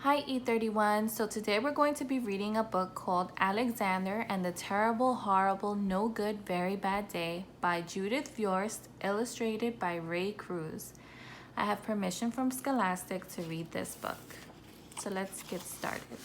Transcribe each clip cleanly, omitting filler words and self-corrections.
Hi E31, so today we're going to be reading a book called Alexander and the Terrible, Horrible, No Good, Very Bad Day by Judith Viorst, illustrated by Ray Cruz. I have permission from Scholastic to read this book. So let's get started.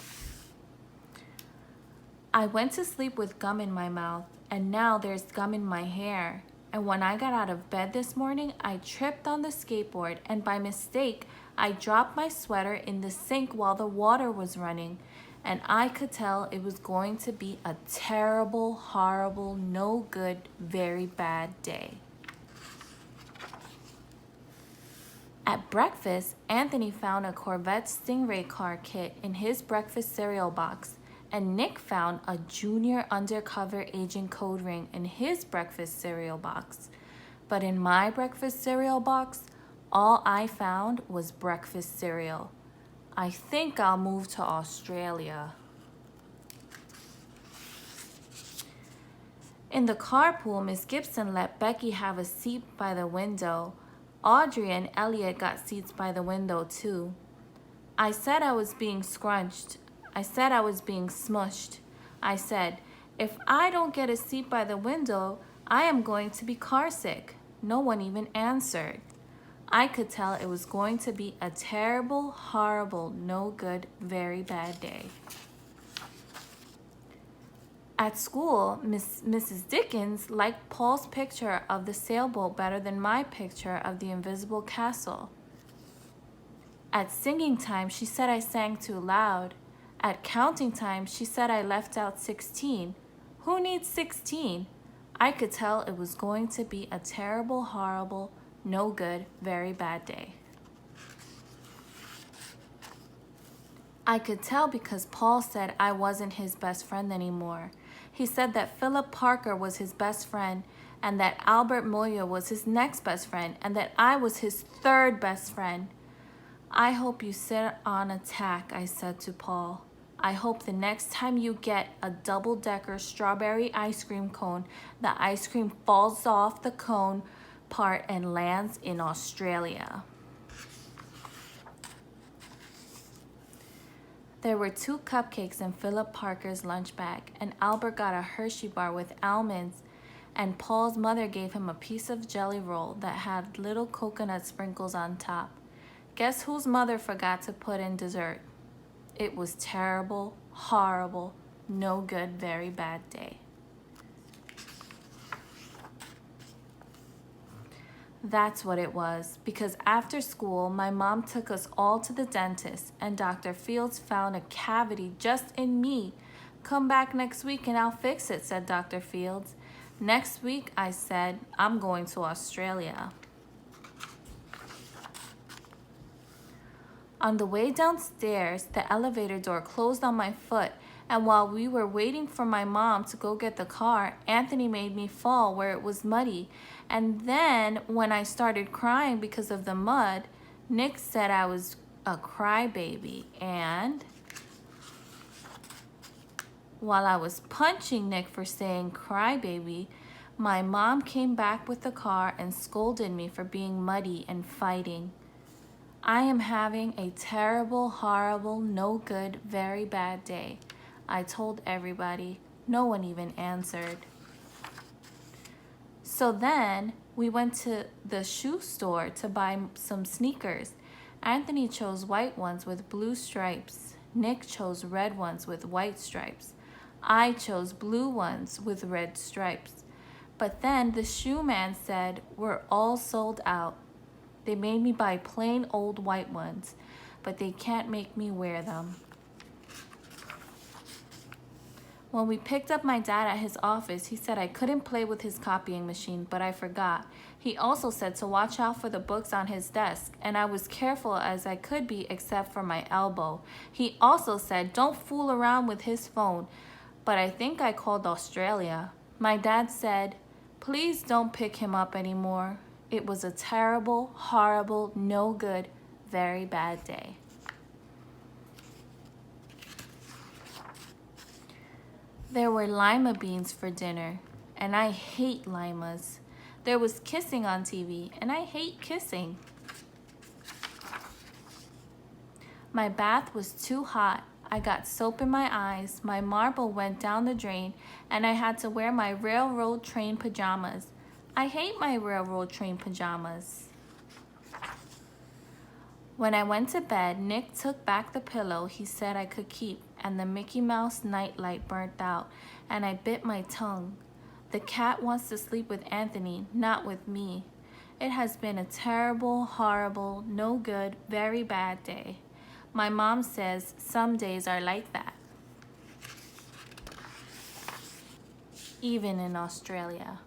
I went to sleep with gum in my mouth, and now there's gum in my hair. And when I got out of bed this morning, I tripped on the skateboard, and by mistake, I dropped my sweater in the sink while the water was running, and I could tell it was going to be a terrible, horrible, no good, very bad day. At breakfast, Anthony found a Corvette Stingray car kit in his breakfast cereal box, and Nick found a junior undercover agent code ring in his breakfast cereal box. But in my breakfast cereal box, all I found was breakfast cereal. I think I'll move to Australia. In the carpool, Miss Gibson let Becky have a seat by the window. Audrey and Elliot got seats by the window too. I said I was being scrunched. I said I was being smushed. I said, if I don't get a seat by the window, I am going to be carsick. No one even answered. I could tell it was going to be a terrible, horrible, no good, very bad day. At school, Mrs. Dickens liked Paul's picture of the sailboat better than my picture of the invisible castle. At singing time, she said I sang too loud. At counting time, she said I left out 16. Who needs 16? I could tell it was going to be a terrible, horrible, no good, very bad day. I could tell because Paul said I wasn't his best friend anymore. He said that Philip Parker was his best friend, and that Albert Moya was his next best friend, and that I was his third best friend. I hope you sit on a tack, I said to Paul. I hope the next time you get a double-decker strawberry ice cream cone, the ice cream falls off the cone part and lands in Australia. There were 2 cupcakes in Philip Parker's lunch bag, and Albert got a Hershey bar with almonds, and Paul's mother gave him a piece of jelly roll that had little coconut sprinkles on top. Guess whose mother forgot to put in dessert? It was terrible, horrible, no good, very bad day. That's what it was, because after school, my mom took us all to the dentist, and Dr. Fields found a cavity just in me. Come back next week and I'll fix it, said Dr. Fields. Next week, I said, I'm going to Australia. On the way downstairs, the elevator door closed on my foot, and while we were waiting for my mom to go get the car, Anthony made me fall where it was muddy. And then, when I started crying because of the mud, Nick said I was a crybaby. And while I was punching Nick for saying crybaby, my mom came back with the car and scolded me for being muddy and fighting. I am having a terrible, horrible, no good, very bad day. I told everybody. No one even answered. So then we went to the shoe store to buy some sneakers. Anthony chose white ones with blue stripes. Nick chose red ones with white stripes. I chose blue ones with red stripes. But then the shoe man said, we're all sold out. They made me buy plain old white ones, but they can't make me wear them. When we picked up my dad at his office, he said I couldn't play with his copying machine, but I forgot. He also said to watch out for the books on his desk, and I was careful as I could be except for my elbow. He also said don't fool around with his phone, but I think I called Australia. My dad said, please don't pick him up anymore. It was a terrible, horrible, no good, very bad day. There were lima beans for dinner, and I hate limas. There was kissing on TV, and I hate kissing. My bath was too hot. I got soap in my eyes, my marble went down the drain, and I had to wear my railroad train pajamas. I hate my railroad train pajamas. When I went to bed, Nick took back the pillow he said I could keep, and the Mickey Mouse nightlight burnt out, and I bit my tongue. The cat wants to sleep with Anthony, not with me. It has been a terrible, horrible, no good, very bad day. My mom says some days are like that, even in Australia.